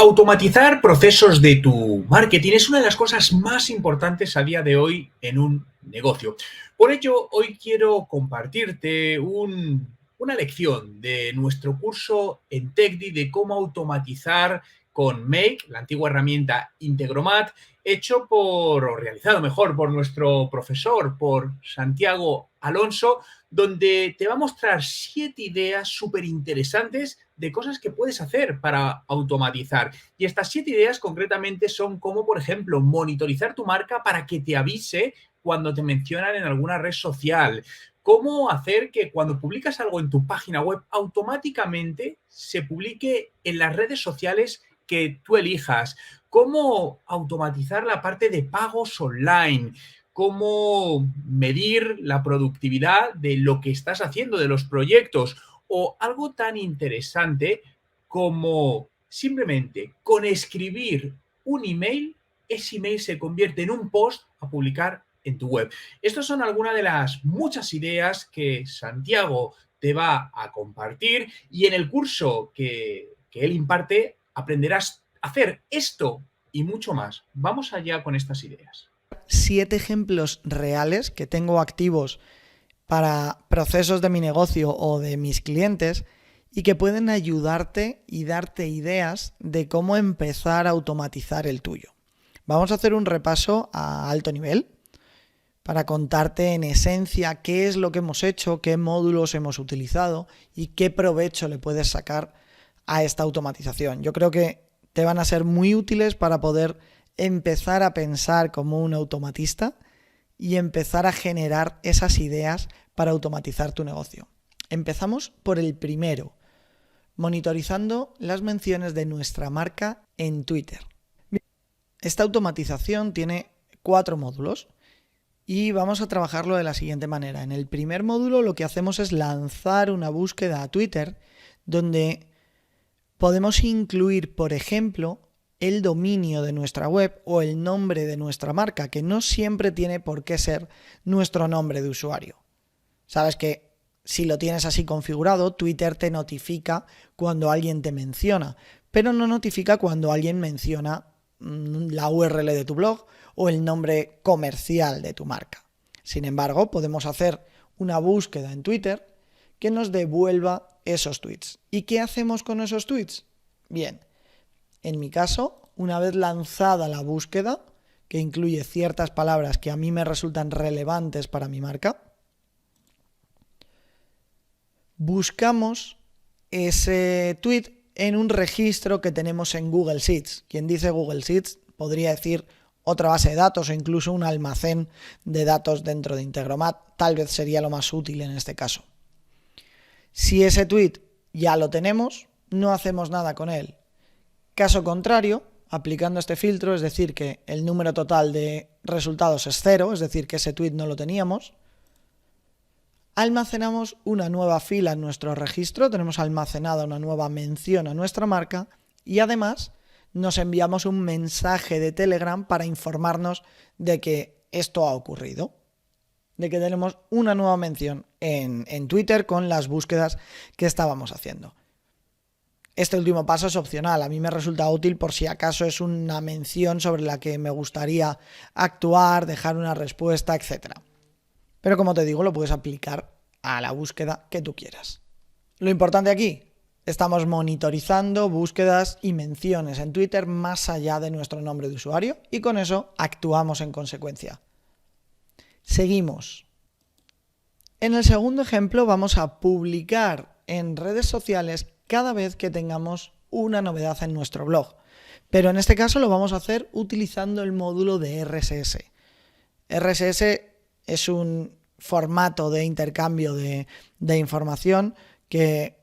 Automatizar procesos de tu marketing es una de las cosas más importantes a día de hoy en un negocio. Por ello, hoy quiero compartirte una lección de nuestro curso en TechDi de cómo automatizar con Make, la antigua herramienta Integromat, o realizado mejor por nuestro profesor, por Santiago Alonso, donde te va a mostrar 7 ideas súper interesantes de cosas que puedes hacer para automatizar. Y estas 7 ideas concretamente son como, por ejemplo, monitorizar tu marca para que te avise cuando te mencionan en alguna red social. Cómo hacer que cuando publicas algo en tu página web automáticamente se publique en las redes sociales que tú elijas. Cómo automatizar la parte de pagos online. Cómo medir la productividad de lo que estás haciendo, de los proyectos, o algo tan interesante como simplemente con escribir un email, ese email se convierte en un post a publicar en tu web. Estas son algunas de las muchas ideas que Santiago te va a compartir y en el curso que él imparte aprenderás a hacer esto y mucho más. Vamos allá con estas ideas. 7 ejemplos reales que tengo activos para procesos de mi negocio o de mis clientes y que pueden ayudarte y darte ideas de cómo empezar a automatizar el tuyo. Vamos a hacer un repaso a alto nivel para contarte en esencia qué es lo que hemos hecho, qué módulos hemos utilizado y qué provecho le puedes sacar a esta automatización. Yo creo que te van a ser muy útiles para poder empezar a pensar como un automatista y empezar a generar esas ideas para automatizar tu negocio. Empezamos por el primero, monitorizando las menciones de nuestra marca en Twitter. Esta automatización tiene 4 módulos y vamos a trabajarlo de la siguiente manera. En el primer módulo lo que hacemos es lanzar una búsqueda a Twitter donde podemos incluir, por ejemplo, el dominio de nuestra web o el nombre de nuestra marca, que no siempre tiene por qué ser nuestro nombre de usuario. Sabes que si lo tienes así configurado, Twitter te notifica cuando alguien te menciona, pero no notifica cuando alguien menciona la URL de tu blog o el nombre comercial de tu marca. Sin embargo, podemos hacer una búsqueda en Twitter que nos devuelva esos tweets. ¿Y qué hacemos con esos tweets? Bien, en mi caso, una vez lanzada la búsqueda, que incluye ciertas palabras que a mí me resultan relevantes para mi marca, buscamos ese tweet en un registro que tenemos en Google Sheets. Quien dice Google Sheets podría decir otra base de datos o incluso un almacén de datos dentro de Integromat. Tal vez sería lo más útil en este caso. Si ese tweet ya lo tenemos, no hacemos nada con él. Caso contrario, aplicando este filtro, es decir, que el número total de resultados es 0, es decir, que ese tweet no lo teníamos, almacenamos una nueva fila en nuestro registro, tenemos almacenada una nueva mención a nuestra marca y además nos enviamos un mensaje de Telegram para informarnos de que esto ha ocurrido, de que tenemos una nueva mención en Twitter con las búsquedas que estábamos haciendo. Este último paso es opcional, a mí me resulta útil por si acaso es una mención sobre la que me gustaría actuar, dejar una respuesta, etc. Pero como te digo, lo puedes aplicar a la búsqueda que tú quieras. Lo importante aquí, estamos monitorizando búsquedas y menciones en Twitter más allá de nuestro nombre de usuario y con eso actuamos en consecuencia. Seguimos. En el segundo ejemplo vamos a publicar en redes sociales cada vez que tengamos una novedad en nuestro blog. Pero en este caso lo vamos a hacer utilizando el módulo de RSS. RSS es un formato de intercambio de información que,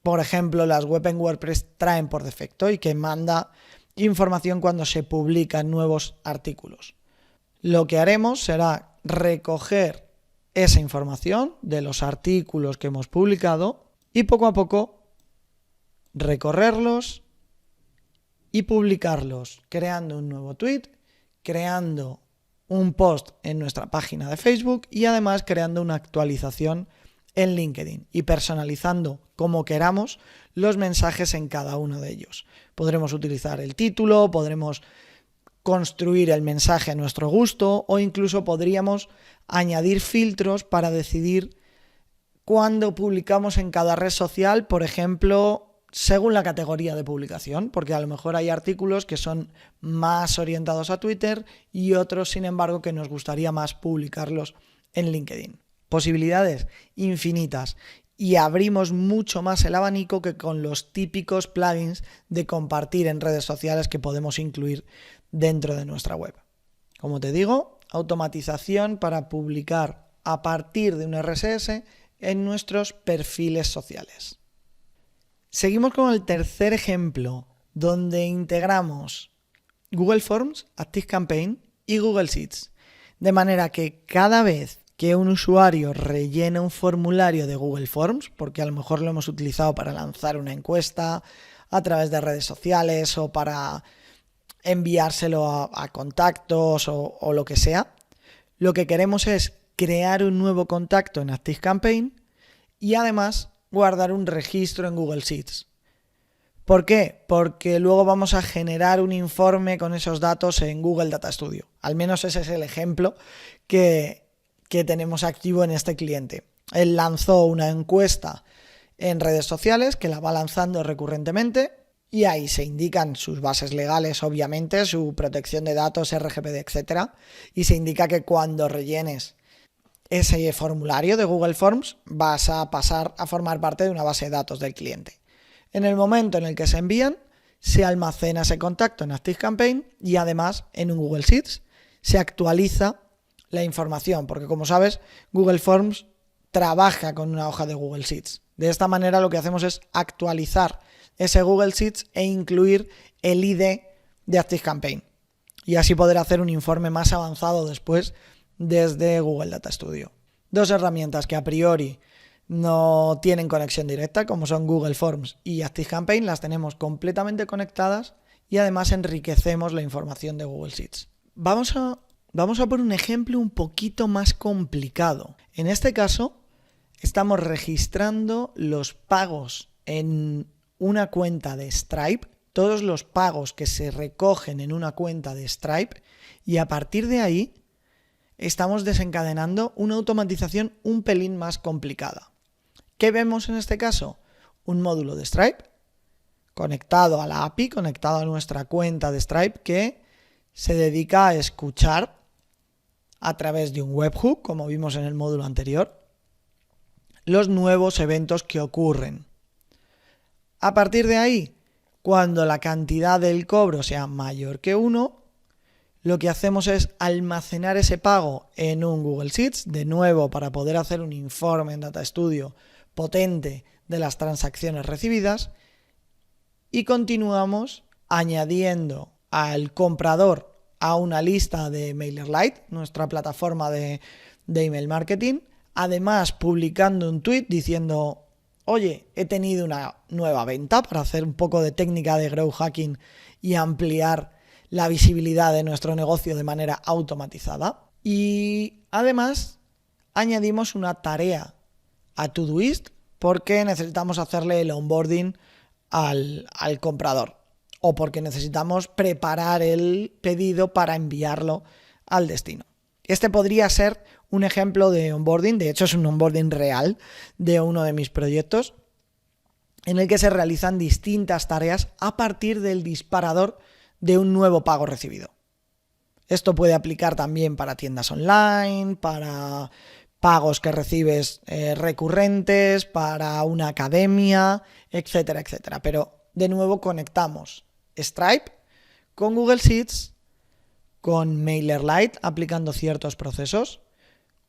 por ejemplo, las web en WordPress traen por defecto y que manda información cuando se publican nuevos artículos. Lo que haremos será recoger esa información de los artículos que hemos publicado y poco a poco recorrerlos y publicarlos creando un nuevo tweet, creando un post en nuestra página de Facebook y además creando una actualización en LinkedIn y personalizando como queramos los mensajes en cada uno de ellos. Podremos utilizar el título, podremos construir el mensaje a nuestro gusto o incluso podríamos añadir filtros para decidir cuándo publicamos en cada red social, por ejemplo, según la categoría de publicación, porque a lo mejor hay artículos que son más orientados a Twitter y otros, sin embargo, que nos gustaría más publicarlos en LinkedIn. Posibilidades infinitas y abrimos mucho más el abanico que con los típicos plugins de compartir en redes sociales que podemos incluir dentro de nuestra web. Como te digo, automatización para publicar a partir de un RSS en nuestros perfiles sociales. Seguimos con el tercer ejemplo, donde integramos Google Forms, ActiveCampaign y Google Sheets, de manera que cada vez que un usuario rellena un formulario de Google Forms, porque a lo mejor lo hemos utilizado para lanzar una encuesta a través de redes sociales o para enviárselo a contactos o lo que sea, lo que queremos es crear un nuevo contacto en ActiveCampaign y además guardar un registro en Google Sheets. ¿Por qué? Porque luego vamos a generar un informe con esos datos en Google Data Studio. Al menos ese es el ejemplo que tenemos activo en este cliente. Él lanzó una encuesta en redes sociales que la va lanzando recurrentemente y ahí se indican sus bases legales, obviamente, su protección de datos, RGPD, etc. Y se indica que cuando rellenes ese formulario de Google Forms vas a pasar a formar parte de una base de datos del cliente. En el momento en el que se envían, se almacena ese contacto en ActiveCampaign y además en un Google Sheets se actualiza la información, porque como sabes, Google Forms trabaja con una hoja de Google Sheets. De esta manera lo que hacemos es actualizar ese Google Sheets e incluir el ID de ActiveCampaign y así poder hacer un informe más avanzado después desde Google Data Studio. Dos herramientas que a priori no tienen conexión directa, como son Google Forms y ActiveCampaign, las tenemos completamente conectadas y además enriquecemos la información de Google Sheets. Vamos a por un ejemplo un poquito más complicado. En este caso, estamos registrando los pagos en una cuenta de Stripe, todos los pagos que se recogen en una cuenta de Stripe, y a partir de ahí estamos desencadenando una automatización un pelín más complicada. ¿Qué vemos en este caso? Un módulo de Stripe conectado a la API, conectado a nuestra cuenta de Stripe, que se dedica a escuchar a través de un webhook, como vimos en el módulo anterior, los nuevos eventos que ocurren. A partir de ahí, cuando la cantidad del cobro sea mayor que 1, lo que hacemos es almacenar ese pago en un Google Sheets, de nuevo para poder hacer un informe en Data Studio potente de las transacciones recibidas, y continuamos añadiendo al comprador a una lista de MailerLite, nuestra plataforma de email marketing, además publicando un tweet diciendo: oye, he tenido una nueva venta, para hacer un poco de técnica de growth hacking y ampliar la visibilidad de nuestro negocio de manera automatizada. Y además añadimos una tarea a Todoist porque necesitamos hacerle el onboarding al comprador o porque necesitamos preparar el pedido para enviarlo al destino. Este podría ser un ejemplo de onboarding, de hecho es un onboarding real de uno de mis proyectos en el que se realizan distintas tareas a partir del disparador de un nuevo pago recibido. Esto puede aplicar también para tiendas online, para pagos que recibes recurrentes, para una academia, etcétera, etcétera. Pero de nuevo conectamos Stripe con Google Sheets, con MailerLite aplicando ciertos procesos,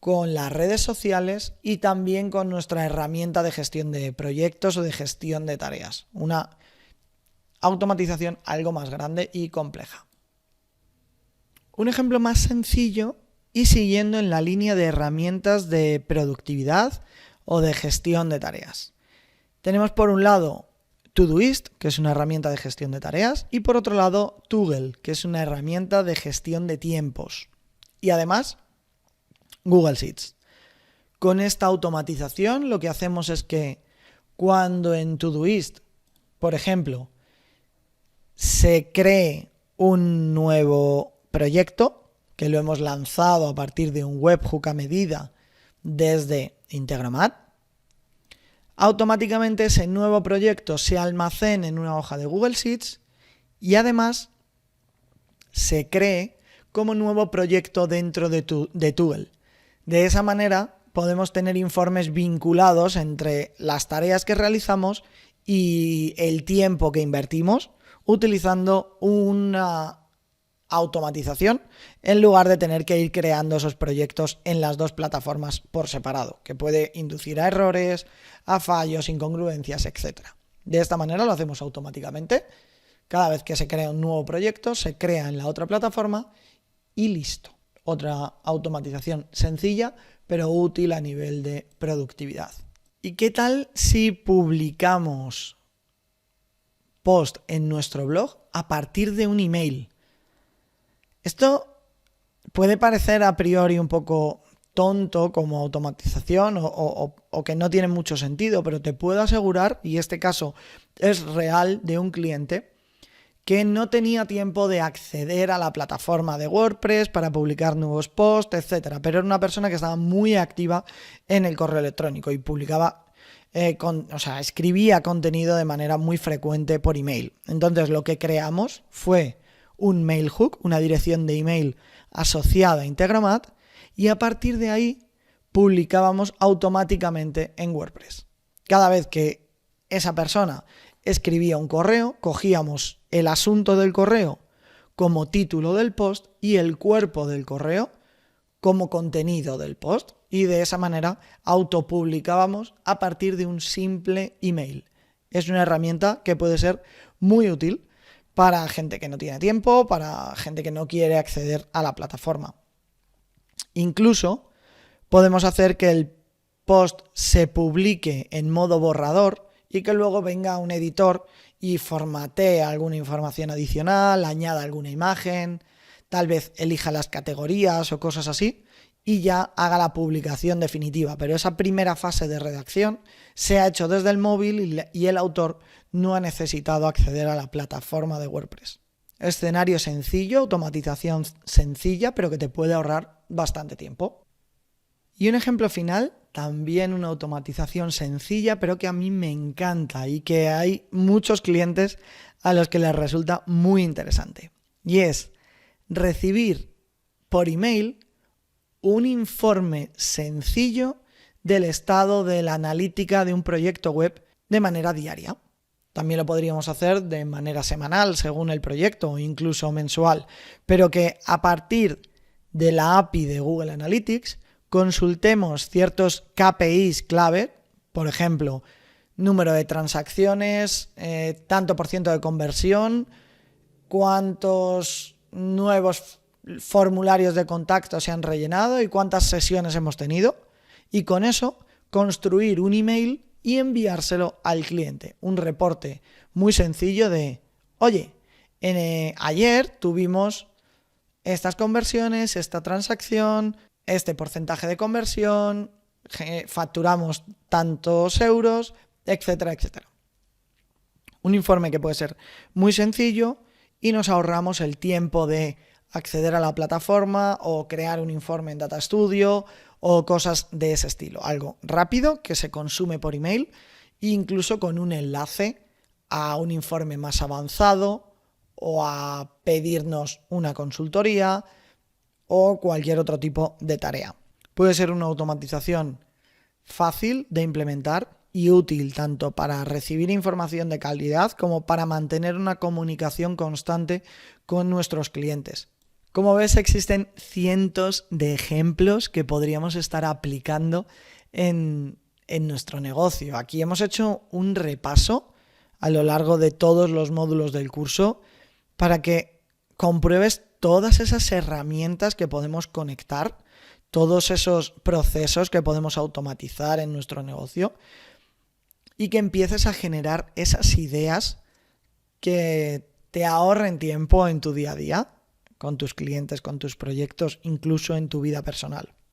con las redes sociales y también con nuestra herramienta de gestión de proyectos o de gestión de tareas. Una automatización algo más grande y compleja. Un ejemplo más sencillo y siguiendo en la línea de herramientas de productividad o de gestión de tareas. Tenemos por un lado Todoist, que es una herramienta de gestión de tareas, y por otro lado Toggle, que es una herramienta de gestión de tiempos. Y además Google Sheets. Con esta automatización lo que hacemos es que cuando en Todoist, por ejemplo, se cree un nuevo proyecto que lo hemos lanzado a partir de un webhook a medida desde Integromat, automáticamente ese nuevo proyecto se almacena en una hoja de Google Sheets y además se cree como nuevo proyecto dentro de Toggle. De esa manera podemos tener informes vinculados entre las tareas que realizamos y el tiempo que invertimos utilizando una automatización en lugar de tener que ir creando esos proyectos en las dos plataformas por separado, que puede inducir a errores, a fallos, incongruencias, etc. De esta manera lo hacemos automáticamente. Cada vez que se crea un nuevo proyecto, se crea en la otra plataforma y listo. Otra automatización sencilla, pero útil a nivel de productividad. ¿Y qué tal si publicamos post en nuestro blog a partir de un email? Esto puede parecer a priori un poco tonto como automatización o que no tiene mucho sentido, pero te puedo asegurar, y este caso es real de un cliente, que no tenía tiempo de acceder a la plataforma de WordPress para publicar nuevos posts, etcétera. Pero era una persona que estaba muy activa en el correo electrónico y publicaba, escribía contenido de manera muy frecuente por email. Entonces lo que creamos fue un mail hook, una dirección de email asociada a Integromat, y a partir de ahí publicábamos automáticamente en WordPress. Cada vez que esa persona escribía un correo, cogíamos el asunto del correo como título del post y el cuerpo del correo como contenido del post, y de esa manera autopublicábamos a partir de un simple email. Es una herramienta que puede ser muy útil para gente que no tiene tiempo, para gente que no quiere acceder a la plataforma. Incluso podemos hacer que el post se publique en modo borrador y que luego venga un editor y formatee alguna información adicional, añada alguna imagen, tal vez elija las categorías o cosas así y ya haga la publicación definitiva. Pero esa primera fase de redacción se ha hecho desde el móvil y el autor no ha necesitado acceder a la plataforma de WordPress. Escenario sencillo, automatización sencilla, pero que te puede ahorrar bastante tiempo. Y un ejemplo final, también una automatización sencilla, pero que a mí me encanta y que hay muchos clientes a los que les resulta muy interesante. Y es recibir por email un informe sencillo del estado de la analítica de un proyecto web de manera diaria. También lo podríamos hacer de manera semanal según el proyecto o incluso mensual, pero que a partir de la API de Google Analytics consultemos ciertos KPIs clave, por ejemplo, número de transacciones, tanto por ciento de conversión, cuántos nuevos formularios de contacto se han rellenado y cuántas sesiones hemos tenido, y con eso construir un email y enviárselo al cliente. Un reporte muy sencillo de, oye, ayer tuvimos estas conversiones, esta transacción, este porcentaje de conversión, facturamos tantos euros, etcétera, etcétera. Un informe que puede ser muy sencillo y nos ahorramos el tiempo de acceder a la plataforma o crear un informe en Data Studio o cosas de ese estilo. Algo rápido que se consume por email e incluso con un enlace a un informe más avanzado o a pedirnos una consultoría o cualquier otro tipo de tarea. Puede ser una automatización fácil de implementar y útil tanto para recibir información de calidad como para mantener una comunicación constante con nuestros clientes. Como ves, existen cientos de ejemplos que podríamos estar aplicando en nuestro negocio. Aquí hemos hecho un repaso a lo largo de todos los módulos del curso para que compruebes todas esas herramientas que podemos conectar, todos esos procesos que podemos automatizar en nuestro negocio y que empieces a generar esas ideas que te ahorren tiempo en tu día a día, con tus clientes, con tus proyectos, incluso en tu vida personal.